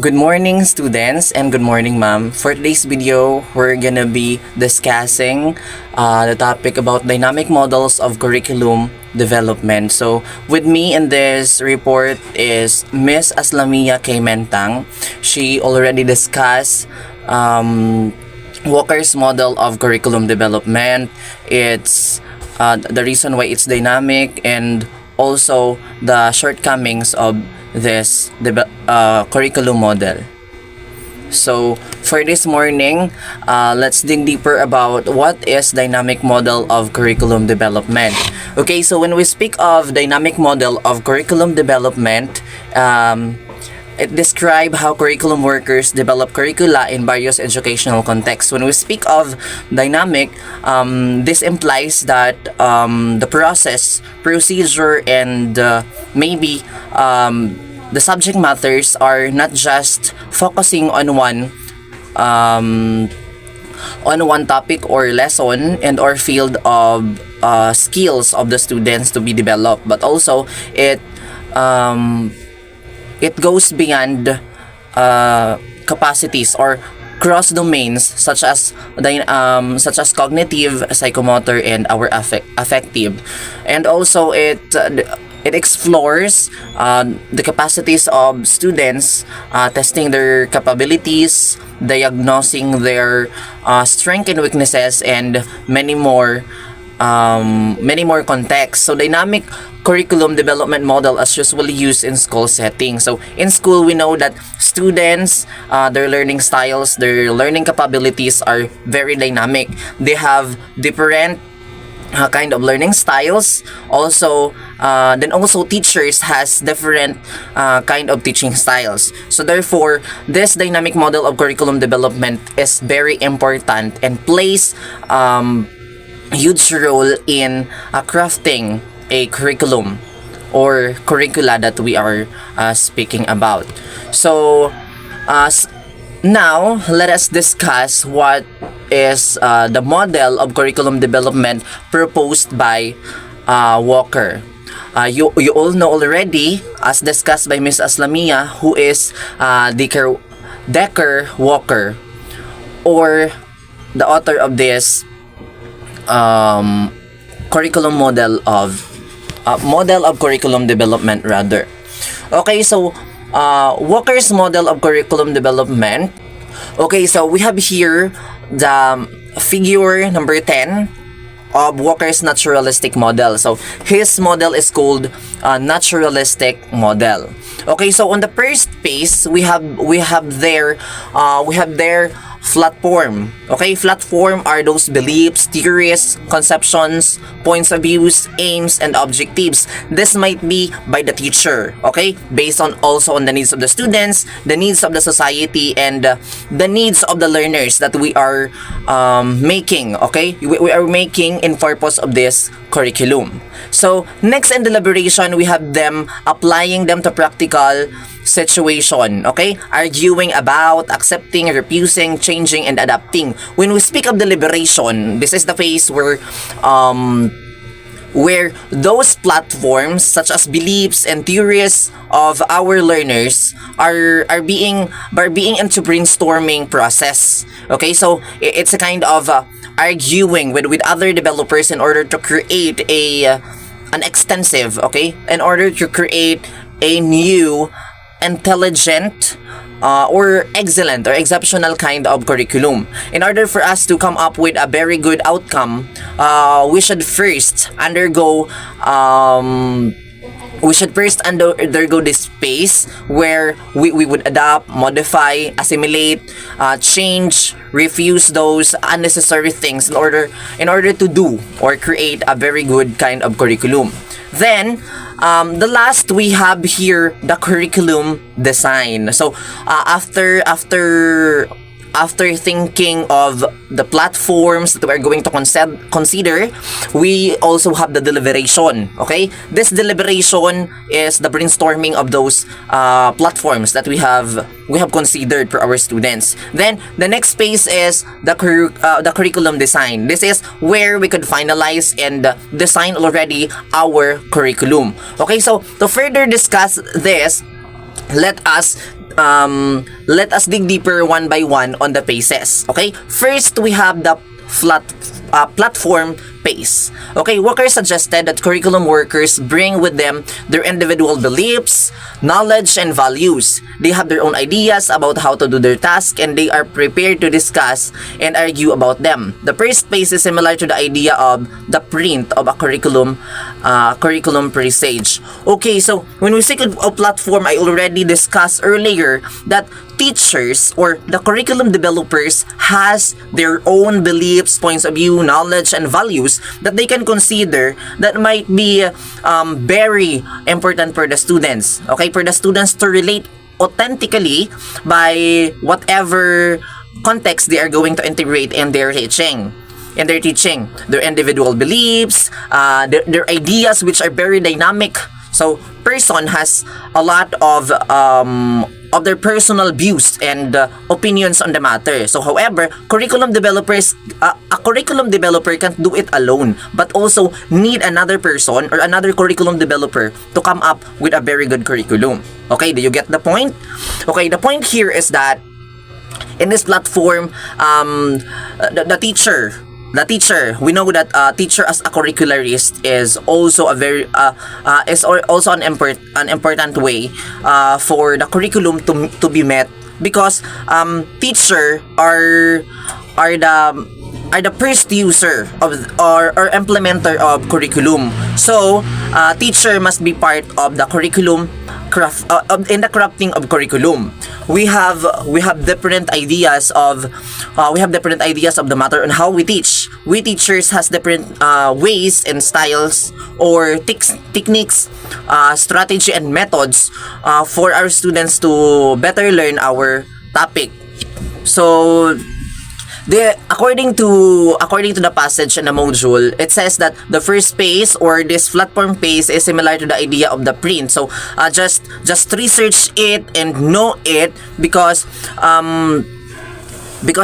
Good morning, students, and good morning, ma'am. For today's video, we're gonna be discussing the topic about dynamic models of curriculum development. So, with me in this report is Miss Aslamia K. Mentang. She already discussed Walker's model of curriculum development. It's the reason why it's dynamic and also the shortcomings of this curriculum model. So for this morning, let's dig deeper about what is dynamic model of curriculum development. Okay, so when we speak of dynamic model of curriculum development, it describes how curriculum workers develop curricula in various educational contexts. When we speak of dynamic, this implies that the process, procedure, and maybe the subject matters are not just focusing on one topic or lesson and or field of skills of the students to be developed, but also it goes beyond capacities or cross domains such as cognitive, psychomotor, and our affective, and also it explores the capacities of students, testing their capabilities, diagnosing their strengths and weaknesses, and many more contexts. So dynamic curriculum development model is usually used in school settings. So in school, we know that students, their learning styles, their learning capabilities are very dynamic. They have different kind of learning styles. Also, then also teachers has different kind of teaching styles. So therefore, this dynamic model of curriculum development is very important and plays huge role in crafting a curriculum or curricula that we are speaking about. So now let us discuss what is the model of curriculum development proposed by Walker. You all know already, as discussed by Ms. Aslamia, who is Decker Walker, or the author of this curriculum model of curriculum development rather. Okay, so Walker's model of curriculum development. Okay, so we have here the figure number 10 of Walker's naturalistic model. So his model is called naturalistic model. Okay, so on the first page we have there flat form. Okay, flat form are those beliefs, theories, conceptions, points of views, aims, and objectives. This might be by the teacher, okay, based on also on the needs of the students, the needs of the society, and the needs of the learners that we are making. Okay, we are making in purpose of this curriculum. So next in deliberation, we have them applying them to practical situation, okay, arguing about, accepting, refusing, changing, and adapting. When we speak of deliberation, this is the phase where those platforms such as beliefs and theories of our learners are being into brainstorming process. Okay, so it's a kind of arguing with other developers in order to create an extensive, okay, in order to create a new intelligent or excellent or exceptional kind of curriculum. In order for us to come up with a very good outcome, we should first undergo this phase where we would adapt, modify, assimilate, change, refuse those unnecessary things in order to do or create a very good kind of curriculum. Then the last we have here the curriculum design. So after thinking of the platforms that we're going to consider, we also have the deliberation. Okay, this deliberation is the brainstorming of those platforms that we have considered for our students. Then the next phase is the curriculum design. This is where we could finalize and design already our curriculum. Okay, so to further discuss this, let us let us dig deeper one by one on the phases. Okay, first we have the platform phase. Okay, Walker suggested that curriculum workers bring with them their individual beliefs, knowledge, and values. They have their own ideas about how to do their task, and they are prepared to discuss and argue about them. The first phase is similar to the idea of the print of a curriculum presage. Okay, so when we speak of platform, I already discussed earlier that teachers or the curriculum developers has their own beliefs, points of view, knowledge, and values that they can consider that might be very important for the students. Okay, for the students to relate authentically by whatever context they are going to integrate in their teaching. Their individual beliefs, their ideas, which are very dynamic. So person has a lot of their personal views and opinions on the matter. So however, curriculum developers, a curriculum developer can't do it alone, but also need another person or another curriculum developer to come up with a very good curriculum. Okay, do you get the point? Okay, the point here is that in this platform, the teacher, we know that teacher as a curricularist is also a very also an important way for the curriculum to be met, because teacher are the first user of or implementer of curriculum. So teacher must be part of the curriculum in the crafting of curriculum. We have different ideas of the matter on how we teach. We teachers has different ways and styles or techniques, strategy and methods for our students to better learn our topic. So according to the passage in the module, it says that the first phase or this platform phase is similar to the idea of the print. So just research it and know it, because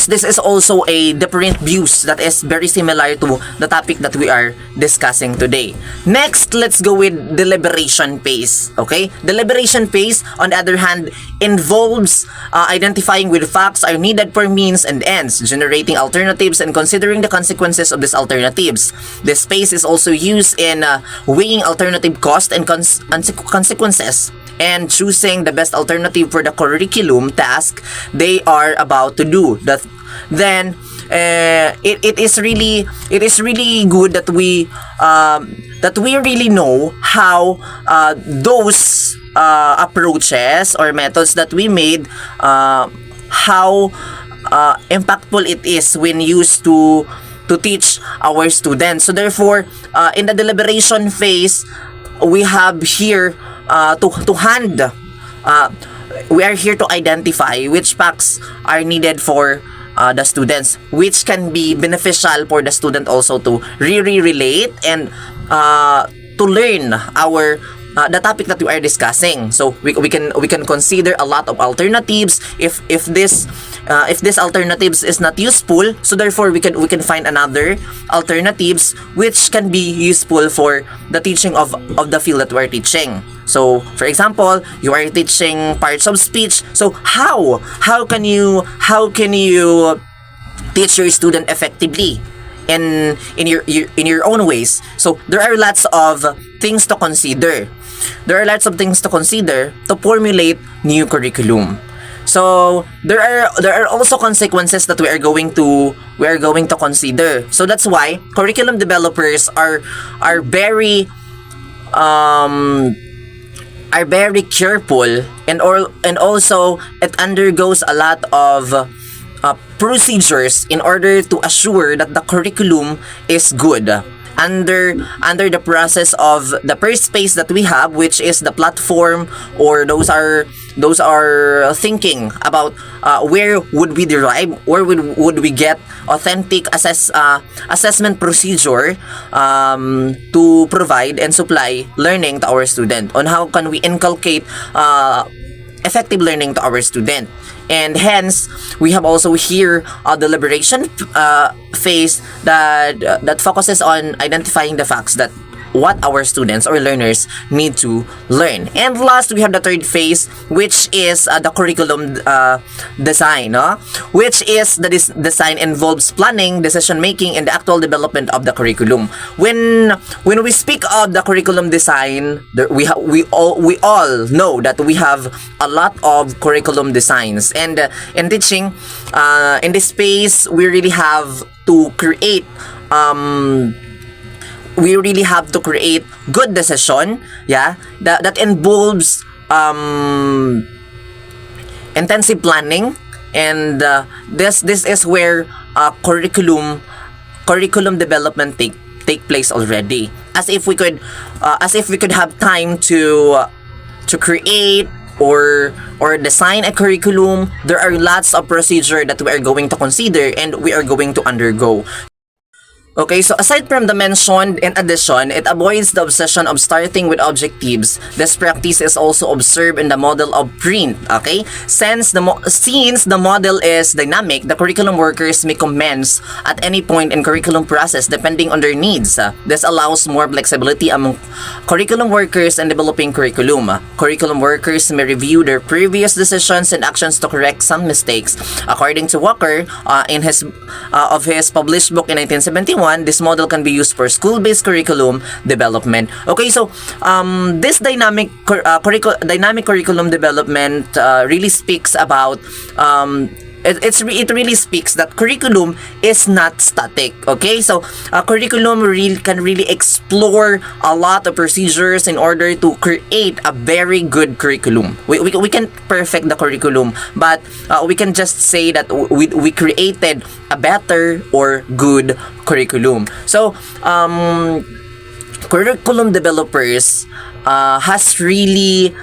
this is also a different views that is very similar to the topic that we are discussing today. Next, let's go with deliberation phase. Okay, deliberation phase, on the other hand, involves identifying with facts are needed for means and ends, generating alternatives and considering the consequences of these alternatives. This phase is also used in weighing alternative cost and consequences, and choosing the best alternative for the curriculum task they are about to do. Then it is really good that we really know how those approaches or methods that we made, how impactful it is when used to teach our students. So therefore, in the deliberation phase, we have here we are here to identify which facts are needed for the students, which can be beneficial for the student also to really relate and to learn our the topic that we are discussing. So we can consider a lot of alternatives. If this alternatives is not useful, so therefore we can find another alternatives which can be useful for the teaching of the field that we're teaching. So for example, you are teaching parts of speech. So how can you teach your student effectively in your own ways? So there are lots of things to consider. There are lots of things to consider to formulate new curriculum. So there are also consequences that we are going to consider. So that's why curriculum developers are very careful, and also it undergoes a lot of procedures in order to assure that the curriculum is good under the process of the first phase that we have, which is the platform, or those are thinking about where would we derive, where would we get authentic assessment procedure to provide and supply learning to our student, on how can we inculcate effective learning to our student. And hence, we have also here a deliberation phase that focuses on identifying the facts that what our students or learners need to learn. And last, we have the third phase, which is the curriculum design, no? Which is the design involves planning, decision making, and the actual development of the curriculum. When we speak of the curriculum design, we all know that we have a lot of curriculum designs, and in teaching, in this space, we really have to create good decision, yeah, that involves intensive planning, and this is where curriculum development take place already, as if we could have time to create or design a curriculum. There are lots of procedure that we are going to consider and we are going to undergo. Okay, so aside from the mentioned, in addition, it avoids the obsession of starting with objectives. This practice is also observed in the model of print. Okay, since the model is dynamic, the curriculum workers may commence at any point in curriculum process depending on their needs. This allows more flexibility among curriculum workers in developing curriculum. Curriculum workers may review their previous decisions and actions to correct some mistakes. According to Walker, in his published book in 1971, this model can be used for school-based curriculum development. Okay, so this dynamic curriculum development really speaks about it really speaks that curriculum is not static. Okay, so curriculum can really explore a lot of procedures in order to create a very good curriculum. We can perfect the curriculum, but we can just say that we created a better or good curriculum. So curriculum developers has really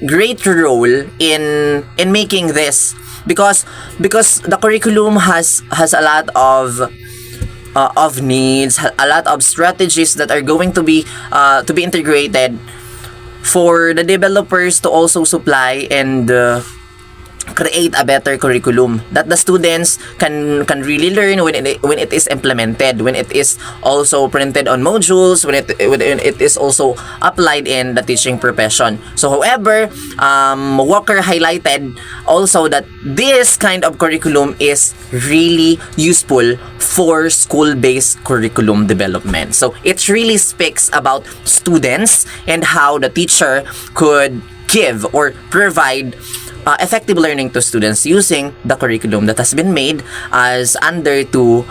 great role in making this, because the curriculum has a lot of needs, a lot of strategies that are going to be integrated for the developers to also supply and create a better curriculum that the students can really learn when it is implemented, when it is also printed on modules, when it is also applied in the teaching profession. So however, Walker highlighted also that this kind of curriculum is really useful for school-based curriculum development. So it really speaks about students and how the teacher could give or provide effective learning to students using the curriculum that has been made as under to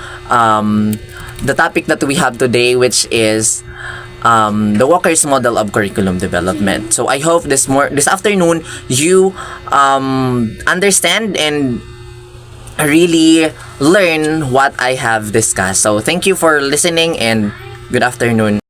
the topic that we have today, which is the Walker's model of curriculum development. So I hope this afternoon you understand and really learn what I have discussed. So thank you for listening and good afternoon.